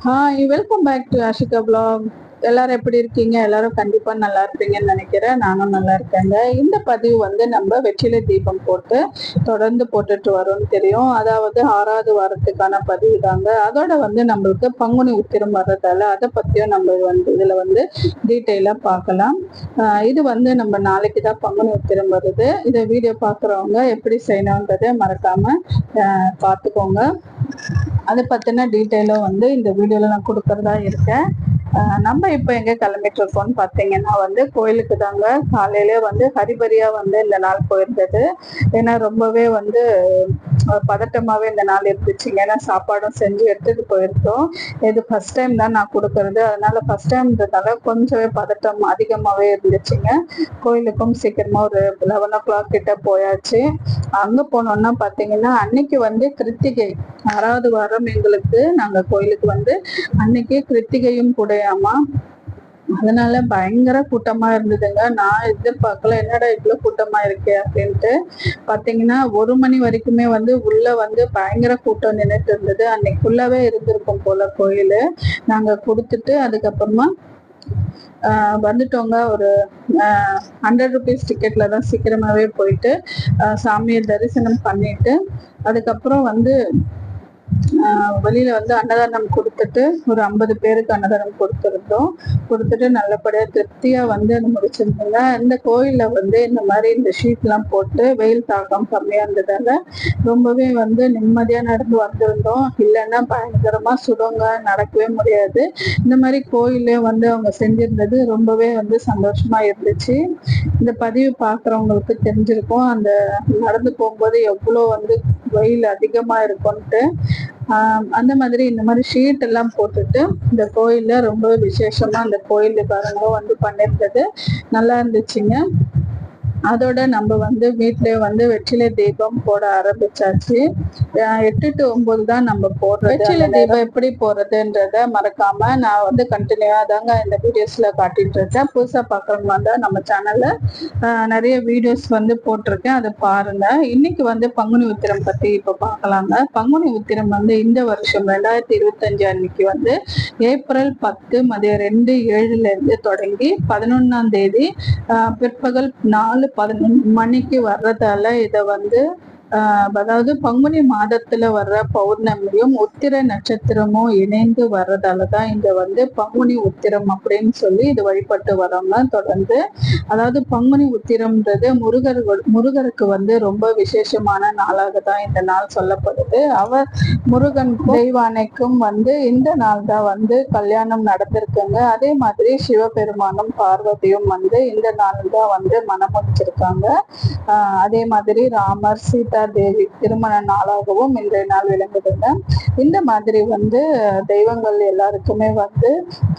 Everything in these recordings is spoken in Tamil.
Hi, welcome back to Ashika vlog. எல்லாரும் எப்படி இருக்கீங்க? எல்லாரும் கண்டிப்பா நல்லா இருப்பீங்கன்னு நினைக்கிறேன். நானும் நல்லா இருக்கேங்க. இந்த பதிவு வந்து நம்ம வெற்றிலை தீபம் போட்டு தொடர்ந்து போட்டுட்டு வரோம்னு தெரியும். அதாவது 6வது வாரத்துக்கான பதிவு தாங்க. அதோட வந்து நம்மளுக்கு பங்குனி உத்திரம் வர்றதால அதை பத்தியும் நம்ம வந்து இதுல வந்து டீட்டெயிலா பார்க்கலாம். இது வந்து நம்ம நாளைக்கு தான் பங்குனி உத்திரம் வருது. இதை வீடியோ பார்க்குறவங்க எப்படி செய்யணுன்றதை மறக்காம பார்த்துக்கோங்க. அதை பத்தின டீட்டெயிலும் வந்து இந்த வீடியோல நான் கொடுக்கறதா இருக்கேன். நம்ம இப்போ எங்க கிளம்பிட்டு இருக்கோம்னு பார்த்தீங்கன்னா வந்து கோயிலுக்கு தாங்க. காலையிலே வந்து ஹரிபரியா வந்து இந்த நாள் போயிருந்தது. ஏன்னா ரொம்பவே வந்து பதட்டமாவே இந்த நாள் இருந்துச்சுங்க. ஏன்னா சாப்பாடும் செஞ்சு எடுத்துட்டு போயிருக்கோம். இது ஃபர்ஸ்ட் டைம் தான் நான் கொடுக்கறது. அதனால ஃபர்ஸ்ட் டைம்ன்றதால கொஞ்சமே பதட்டம் அதிகமாவே இருந்துச்சுங்க. கோயிலுக்கும் சீக்கிரமா ஒரு 11 o'clock கிட்ட போயாச்சு. அங்க போனோம்னா பாத்தீங்கன்னா அன்னைக்கு வந்து கிருத்திகை 6வது வாரம் எங்களுக்கு. நாங்க கோயிலுக்கு வந்து அன்னைக்கு கிருத்திகையும் கூடயாமா. அதனால பயங்கர கூட்டமா இருந்ததுங்க. நான் எதிர்பார்க்கல, என்னடா இவ்வளவு கூட்டமா இருக்கே அப்படின்ட்டு. பாத்தீங்கன்னா 1 மணி வரைக்குமே வந்து உள்ள வந்து பயங்கர கூட்டம் நின்றுட்டு இருந்தது. அன்னைக்கு ஃபுல்லாவே இருந்திருக்கும் போல கோயிலு. நாங்க கொடுத்துட்டு அதுக்கப்புறமா வந்துட்டோங்க. ஒரு 100 rupees டிக்கெட்ல தான் சீக்கிரமாவே போயிட்டு சாமியை தரிசனம் பண்ணிட்டு அதுக்கப்புறம் வந்து வெளியில வந்து அன்னதானம் கொடுத்துட்டு ஒரு 50 பேருக்கு அன்னதானம் கொடுத்துட்டு நல்லபடியா திருப்தியா வந்து முடிச்சிருந்தோங்க. இந்த கோயில்ல வந்து இந்த மாதிரி இந்த ஷீட் எல்லாம் போட்டு வெயில் தாக்கம் கம்மியா இருந்ததால ரொம்பவே வந்து நிம்மதியா நடந்து வந்திருந்தோம். இல்லைன்னா பயங்கரமா சுடுங்க, நடக்கவே முடியாது. இந்த மாதிரி கோயிலே வந்து அவங்க செஞ்சிருந்தது ரொம்பவே வந்து சந்தோஷமா இருந்துச்சு. இந்த பதிவு பாக்குறவங்களுக்கு தெரிஞ்சிருக்கும் அந்த நடந்து போகும்போது எவ்வளோ வந்து வெயில் அதிகமா இருக்கும்ட்டு. அந்த மாதிரி இந்த மாதிரி ஷீட் எல்லாம் போட்டுட்டு இந்த கோயில்ல ரொம்ப விசேஷமா அந்த கோயில் பாருங்க வந்து பண்ணிருந்தது நல்லா இருந்துச்சுங்க. அதோட நம்ம வந்து வீட்லயே வந்து வெற்றிலை தீபம் போட ஆரம்பிச்சாச்சு. 8 to 9 தான் நம்ம போடுறது. வெற்றிலை தீபம் எப்படி போடுறதுன்றத மறக்காம நான் வந்து கண்டினியூவா தாங்க இந்த வீடியோஸ்ல காட்டிட்டு இருக்கேன். புதுசா பாக்குறவங்க வந்தா நம்ம சேனல்ல நிறைய வீடியோஸ் வந்து போட்டிருக்கேன், அதை பாருங்க. இன்னைக்கு வந்து பங்குனி உத்திரம் பத்தி இப்ப பார்க்கலாங்க. பங்குனி உத்திரம் வந்து இந்த வருஷம் 2025 அன்னைக்கு வந்து ஏப்ரல் 10 மதியம் 2:07 இருந்து தொடங்கி 11ஆம் தேதி பிற்பகல் 4:11 மணிக்கு வர்றதால இதை வந்து அதாவது பங்குனி மாதத்துல வர்ற பௌர்ணமியும் உத்திர நட்சத்திரமும் இணைந்து வர்றதாலதான் இங்க வந்து பங்குனி உத்திரம் அப்படின்னு சொல்லி இது வழிபட்டு வரோங்க தொடர்ந்து. அதாவது பங்குனி உத்திரம்ன்றது முருகருக்கு வந்து ரொம்ப விசேஷமான நாளாக தான் இந்த நாள் சொல்லப்படுது. அவர் முருகனுக்கும் தெய்வானைக்கும் வந்து இந்த நாள் தான் வந்து கல்யாணம் நடந்திருக்குங்க. அதே மாதிரி சிவபெருமானும் பார்வதியும் வந்து இந்த நாள் தான் வந்து மனமுடிச்சிருக்காங்க. அதே மாதிரி ராமர் சீதா தேவி திருமண நாளாகவும் இன்றைய நாள் விளங்குதுங்க. இந்த மாதிரி வந்து தெய்வங்கள் எல்லாருக்குமே வந்து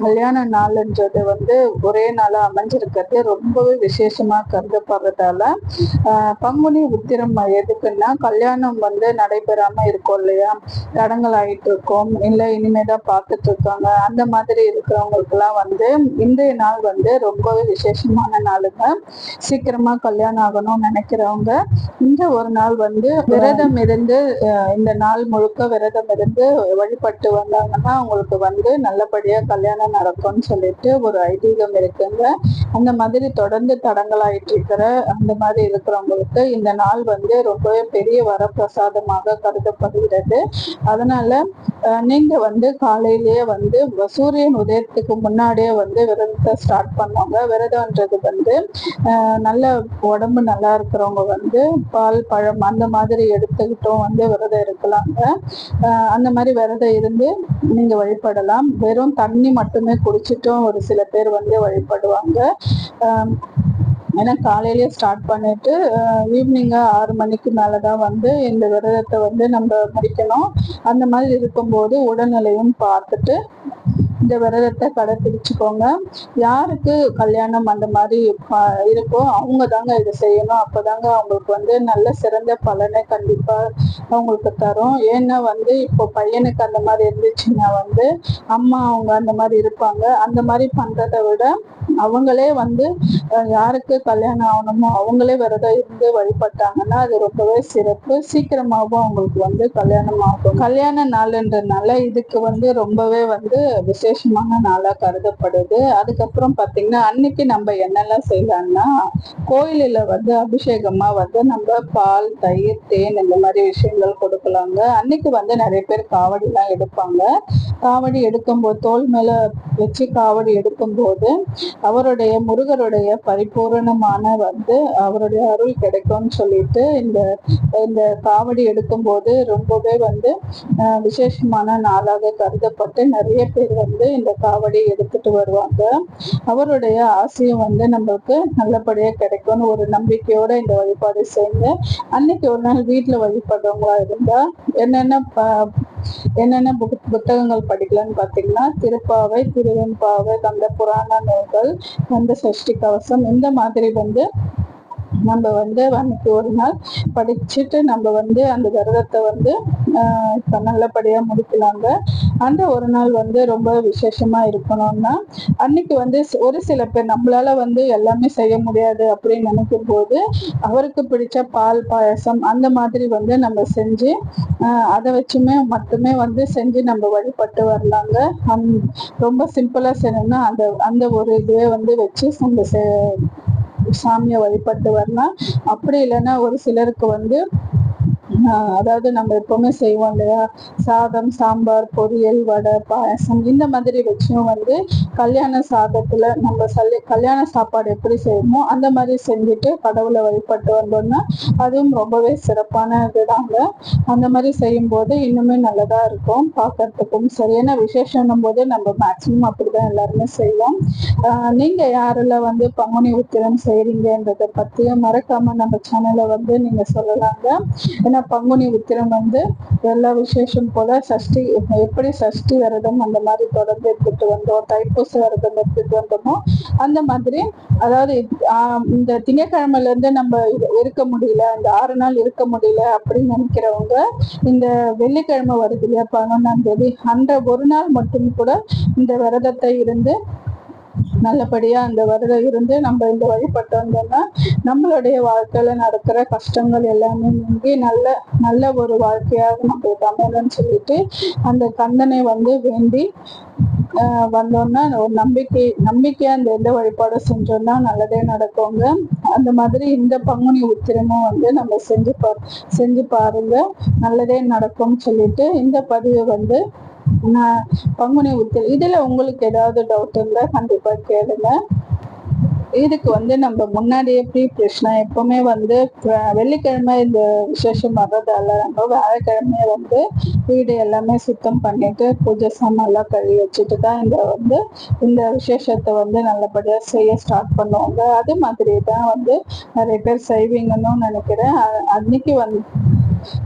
கல்யாண நாள்ன்றது வந்து ஒரே நாளா அமைஞ்சிருக்கிறது ரொம்பவே விசேஷமா கருதப்படுறதால பங்குனி உத்திரம் எதுக்குன்னா கல்யாணம் வந்து நடைபெறாம இருக்கும் இல்லையா, தடங்கள் ஆயிட்டு இருக்கோம், இல்லை இனிமேதான் பார்த்துட்டு இருக்காங்க, அந்த மாதிரி இருக்கிறவங்களுக்கு எல்லாம் வந்து இன்றைய நாள் வந்து ரொம்பவே விசேஷமான நாளுங்க. சீக்கிரமா கல்யாணம் ஆகணும்னு நினைக்கிறவங்க இந்த ஒரு நாள் வந்து விரதம் இருந்து இந்த நாள் முழுக்க விரதம் இருந்து வழிபட்டு வந்தாங்கன்னா அவங்களுக்கு வந்து நல்லபடியா கல்யாணம் நடக்கும்னு சொல்லிட்டு ஒரு ஐதீகம் இருக்குங்க. அந்த மாதிரி தொடர்ந்து தடங்களாயிட்டு இருக்கிற அந்த மாதிரி இருக்கிறவங்களுக்கு இந்த நாள் வந்து ரொம்பவே பெரிய வரப்பிரசாதமாக கருதப்படுகிறது. அதனால நீங்க வந்து காலையிலேயே வந்து சூரியன் உதயத்துக்கு முன்னாடியே வந்து விரதத்தை ஸ்டார்ட் பண்ணுவாங்க. விரதம்ன்றது வந்து நல்ல உடம்பு நல்லா இருக்கிறவங்க வந்து பால் பழம் அந்த மாதிரி எடுத்துக்கிட்டும் வந்து விரதம் இருக்கலாங்க. அந்த மாதிரி விரதம் இருந்து நீங்க வழிபடலாம். வெறும் தண்ணி மட்டுமே குடிச்சிட்டும் ஒரு சில பேர் வந்து வழிபடுவாங்க. ஏன்னா காலையிலேயே ஸ்டார்ட் பண்ணிட்டு ஈவினிங் 6 மணிக்கு மேலதான் வந்து இந்த விரதத்தை வந்து நம்ம முடிக்கணும். அந்த மாதிரி இருக்கும்போது உடல்நிலையும் பார்த்துட்டு இந்த விரதத்தை கடைபிடிச்சுக்கோங்க. யாருக்கு கல்யாணம் அந்த மாதிரி இருக்கோ அவங்க தாங்க இதை செய்யணும். அப்பதாங்க அவங்களுக்கு வந்து நல்ல சிறந்த பலனை கண்டிப்பா அவங்களுக்கு தரும். ஏன்னா வந்து இப்போ பையனுக்கு அந்த மாதிரி இருந்துச்சுன்னா வந்து அம்மா அவங்க அந்த மாதிரி இருப்பாங்க. அந்த மாதிரி பண்றதை விட அவங்களே வந்து யாருக்கு கல்யாணம் ஆகணுமோ அவங்களே விரதம் இருந்து வழிபட்டாங்கன்னா அது ரொம்பவே சிறப்பு. சீக்கிரமாகவும் அவங்களுக்கு வந்து கல்யாணம் ஆகும். கல்யாண நாள்ன்றதுனால இதுக்கு வந்து ரொம்பவே வந்து விசேஷமான நாளா கருதப்படுது. அதுக்கப்புறம் பாத்தீங்கன்னா அன்னைக்கு நம்ம என்னெல்லாம் செய்யலாம்னா, கோயிலில் வந்து அபிஷேகமா வந்து நம்ம பால், தயிர், தேன் இந்த மாதிரி விஷயங்கள் கொடுக்கலாங்க. அன்னைக்கு வந்து நிறைய பேர் காவடி எல்லாம் எடுப்பாங்க. காவடி எடுக்கும்போது தோல் மேல வச்சு காவடி எடுக்கும்போது அவருடைய முருகருடைய பரிபூரணமான வந்து அவருடைய அருள் கிடைக்கும்னு சொல்லிட்டு இந்த இந்த காவடி எடுக்கும்போது ரொம்பவே வந்து விசேஷமான நாளாக கருதப்பட்டு நிறைய பேர் வந்து இந்த காவடி எடுத்துட்டு வருவாங்க. அவருடைய ஆசையும் வந்து நம்மளுக்கு நல்லபடியா கிடைக்கும்னு ஒரு நம்பிக்கையோட இந்த வழிபாடு செய்யுங்க. அன்னைக்கு ஒரு நாள் வீட்டுல வழிபடுறவங்களா இருந்தா என்னென்ன புத்தகங்கள் படிக்கலாம்னு பாத்தீங்கன்னா, திருப்பாவை, திருவெண்பாவை, கந்த புராண நூல்கள், கந்த சஷ்டி கவசம் இந்த மாதிரி வந்து நம்ம வந்து அன்னைக்கு ஒரு நாள் படிச்சுட்டு நம்ம வந்து அந்த விரதத்தை வந்து நல்லபடியா முடிக்கலாங்க. அந்த ஒரு நாள் வந்து ரொம்ப விசேஷமா இருக்கணும்னா அன்னைக்கு வந்து ஒரு சில பேர் நம்மளால வந்து எல்லாமே செய்ய முடியாது அப்படின்னு நினைக்கும் போது அவருக்கு பிடிச்ச பால் பாயசம் அந்த மாதிரி வந்து நம்ம செஞ்சு அதை வச்சுமே மட்டுமே வந்து செஞ்சு நம்ம வழிபட்டு வரலாங்க. ரொம்ப சிம்பிளா செய்யணும்னா அந்த ஒரு இதுவே வந்து வச்சு நம்ம சாமியை வழிபட்டு வரலாம். அப்படி இல்லைன்னா ஒரு சிலருக்கு வந்து அதாவது நம்ம எப்பவுமே செய்வோம் இல்லையா, சாதம், சாம்பார், பொரியல், வடை, பாயசம் இந்த மாதிரி வச்சும் வந்து கல்யாண சாதத்துல நம்ம கல்யாண சாப்பாடு எப்படி செய்வோமோ அந்த மாதிரி செஞ்சுட்டு கடவுளை வழிபட்டு வந்தோம்னா அதுவும் ரொம்பவே சிறப்பான இதுதாங்க. அந்த மாதிரி செய்யும் போது இன்னுமே நல்லதா இருக்கும் பார்க்கறதுக்கும். சரியான விசேஷம் போது நம்ம மேக்சிமம் அப்படிதான் எல்லாருமே செய்வோம். நீங்க யாரெல்லாம் வந்து பங்குனி உத்திரம் செய்றீங்கன்றதை பத்தியும் மறக்காம நம்ம சேனலை வந்து நீங்க சொல்லலாங்க. ஏன்னா பங்குனி உத்திரம் வந்து எல்லா விசேஷம் போல சஷ்டி எப்படி சஷ்டி விரதம் அந்த மாதிரி தொடர்ந்து எடுத்துட்டு வந்தோம், தைப்பூச விரதம் எடுத்துட்டு வந்தோமோ அந்த மாதிரி, அதாவது இந்த திங்கட்கிழமையில இருந்து நம்ம இருக்க முடியல, இந்த 6 நாள் இருக்க முடியல அப்படின்னு நினைக்கிறவங்க இந்த வெள்ளிக்கிழமை வருது இல்லையா 11ஆம் தேதி, அந்த ஒரு நாள் மட்டும் கூட இந்த விரதத்தை இருந்து நல்லபடியா அந்த விரதம் இருந்து நம்ம இந்த வழிபட்டு வந்தோம்னா நம்மளுடைய வாழ்க்கையில நடக்கிற கஷ்டங்கள் எல்லாமே நீங்கி நல்ல ஒரு வாழ்க்கையாக நம்மளுக்கு அமையணும்னு சொல்லிட்டு அந்த கந்தனை வந்து வேண்டி வந்தோம்னா ஒரு நம்பிக்கையா அந்த எந்த வழிபாடு செஞ்சோம்னா நல்லதே நடக்குங்க. அந்த மாதிரி இந்த பங்குனி உத்திரமும் வந்து நம்ம செஞ்சு பாருங்க, நல்லதே நடக்கும்னு சொல்லிட்டு இந்த பதிவை வந்து பங்குனி உத்திரம் இதுல உங்களுக்கு ஏதாவது டவுட் இருந்தா கண்டிப்பா கேளுங்க. இதுக்கு வந்து நம்ம முன்னாடியே ப்ரீப்ரேஷனா எப்பவுமே வந்து வெள்ளிக்கிழமை இந்த விசேஷம் வர்றதால நம்ம வியாழக்கிழமைய வந்து வீடு எல்லாமே சுத்தம் பண்ணிட்டு பூஜை சாமான்லாம் கழுவி வச்சுட்டு தான் இந்த விசேஷத்தை வந்து நல்லபடியா செய்ய ஸ்டார்ட் பண்ணுவாங்க. அது மாதிரி தான் வந்து நிறைய பேர் செய்வீங்கன்னு நினைக்கிறேன். அன்னைக்கு வந்து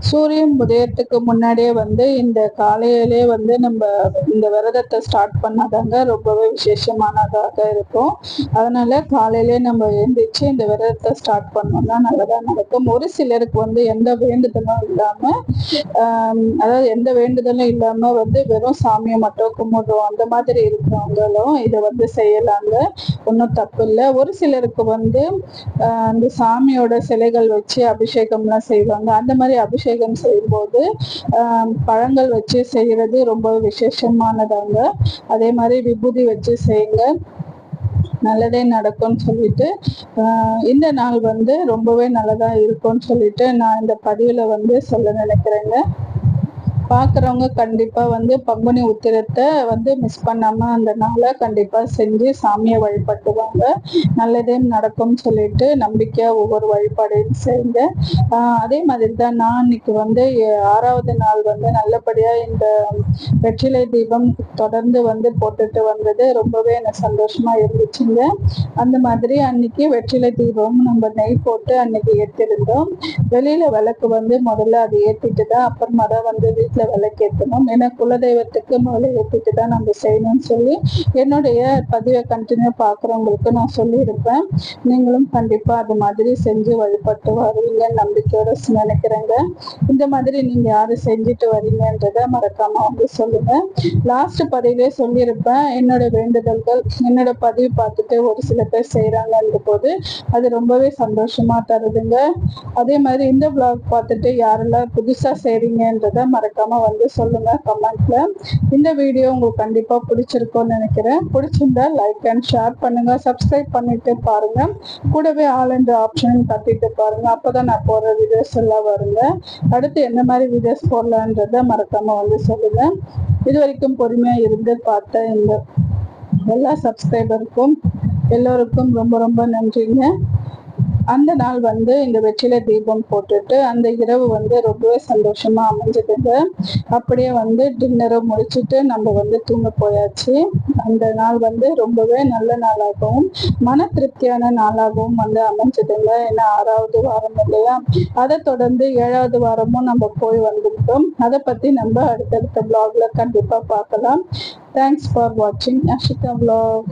சூரியன் உதயத்துக்கு முன்னாடியே வந்து இந்த காலையிலே வந்து நம்ம இந்த விரதத்தை ஸ்டார்ட் பண்ணாதாங்க ரொம்பவே விசேஷமானதாக இருக்கும். அதனால காலையிலே நம்ம எழுந்திரிச்சு இந்த விரதத்தை ஸ்டார்ட் பண்ணோம்னா நல்லதா நடக்கும். ஒரு சிலருக்கு வந்து எந்த வேண்டுதலும் இல்லாம வந்து வெறும் சாமியை மட்டும் கும்பிடுறோம் அந்த மாதிரி இருக்கிறவங்களும் இதை வந்து செய்யலாங்க, ஒன்றும் தப்பு இல்லை. ஒரு சிலருக்கு வந்து அந்த சாமியோட சிலைகள் வச்சு அபிஷேகம்லாம் செய்வாங்க. அந்த மாதிரி அபிஷேகம் செய்யும்போது பழங்கள் வச்சு செய்யறது ரொம்ப விசேஷமானதாங்க. அதே மாதிரி விபூதி வச்சு செய்யுங்க, நல்லதே நடக்கும்னு சொல்லிட்டு இந்த நாள் வந்து ரொம்பவே நல்லதா இருக்கும்னு சொல்லிட்டு நான் இந்த பதிவுல வந்து சொல்ல நினைக்கிறேங்க. பார்க்குறவங்க கண்டிப்பா வந்து பங்குனி உத்திரத்தை வந்து மிஸ் பண்ணாம அந்த நாளை கண்டிப்பா செஞ்சு சாமியை வழிபட்டுவாங்க, நல்லதே நடக்கும்னு சொல்லிட்டு நம்பிக்கையா ஒவ்வொரு வழிபாடையும் செய்யுங்க. அதே மாதிரி தான் நான் இன்னைக்கு வந்து 6வது நாள் வந்து நல்லபடியா இந்த வெற்றிலை தீபம் தொடர்ந்து வந்து போட்டுட்டு வந்தது ரொம்பவே எனக்கு சந்தோஷமா இருந்துச்சுங்க. அந்த மாதிரி அன்னைக்கு வெற்றிலை தீபம் நம்ம நெய் போட்டு அன்னைக்கு ஏற்றிருந்தோம். வெளியில விளக்கு வந்து முதல்ல அதை ஏற்றிட்டு தான் அப்புறமா தான் வந்து வீட்டுல வீட்டுல விளக்கேற்றணும். ஏன்னா குலதெய்வத்துக்கு முதல்ல ஏற்றிட்டு தான் நம்ம செய்யணும்னு சொல்லி என்னுடைய பதிவை கண்டினியூ பாக்குறவங்களுக்கு நான் சொல்லியிருப்பேன். நீங்களும் கண்டிப்பா அது மாதிரி செஞ்சு வழிபட்டு வருவீங்கன்னு நம்பிக்கையோட நினைக்கிறேங்க. இந்த மாதிரி நீங்க யாரு செஞ்சுட்டு வரீங்கன்றத மறக்காம வந்து சொல்லுங்க. லாஸ்ட் பதிவே சொல்லியிருப்பேன், என்னோட வேண்டுதல்கள் என்னோட பதிவு பார்த்துட்டு ஒரு சில பேர் செய்யறாங்கன்ற போது அது ரொம்பவே சந்தோஷமா தருதுங்க. அதே மாதிரி இந்த பிளாக் பார்த்துட்டு யாரெல்லாம் புதுசா செய்றீங்கன்றத மறக்காம வந்து சொல்லுங்க கமெண்ட்ல. இந்த வீடியோ உங்களுக்கு கண்டிப்பா பிடிச்சிருக்கும்னு நினைக்கிறேன். பிடிச்சிருந்தா லைக் அண்ட் ஷேர் பண்ணுங்க, சப்ஸ்கிரைப் பண்ணிட்டு பாருங்க, கூடவே ஆல் என்ற ஆப்ஷன் தட்டிட்டு பாருங்க. அப்பதான் நான் போடுற வீடியோஸ் எல்லாம் வருங்க. அடுத்து எந்த மாதிரி வீடியோஸ் போடலான்றத மறக்காம வந்து சொல்லுங்க. இது வரைக்கும் பொறுமையா இருந்து பார்த்த இந்த எல்லா சப்ஸ்கிரைபருக்கும் எல்லோருக்கும் ரொம்ப ரொம்ப நன்றிங்க. அந்த நாள் வந்து இந்த வெற்றிலை தீபம் போட்டுட்டு அந்த இரவு வந்து ரொம்பவே சந்தோஷமா அமைஞ்சதுங்க. அப்படியே வந்து டின்னரை முடிச்சுட்டு நம்ம வந்து தூங்க போயாச்சு. அந்த நாள் வந்து ரொம்பவே நல்ல நாளாகவும் மன திருப்தியான நாளாகவும் வந்து அமைஞ்சதுங்க. ஏன்னா 6வது வாரம் இல்லையா, அதை தொடர்ந்து 7வது வாரமும் நம்ம போய் வந்துட்டோம். அதை பத்தி நம்ம அடுத்தடுத்த பிளாக்ல கண்டிப்பா பார்க்கலாம். தேங்க்ஸ் ஃபார் வாட்சிங் அஷிகா vlog.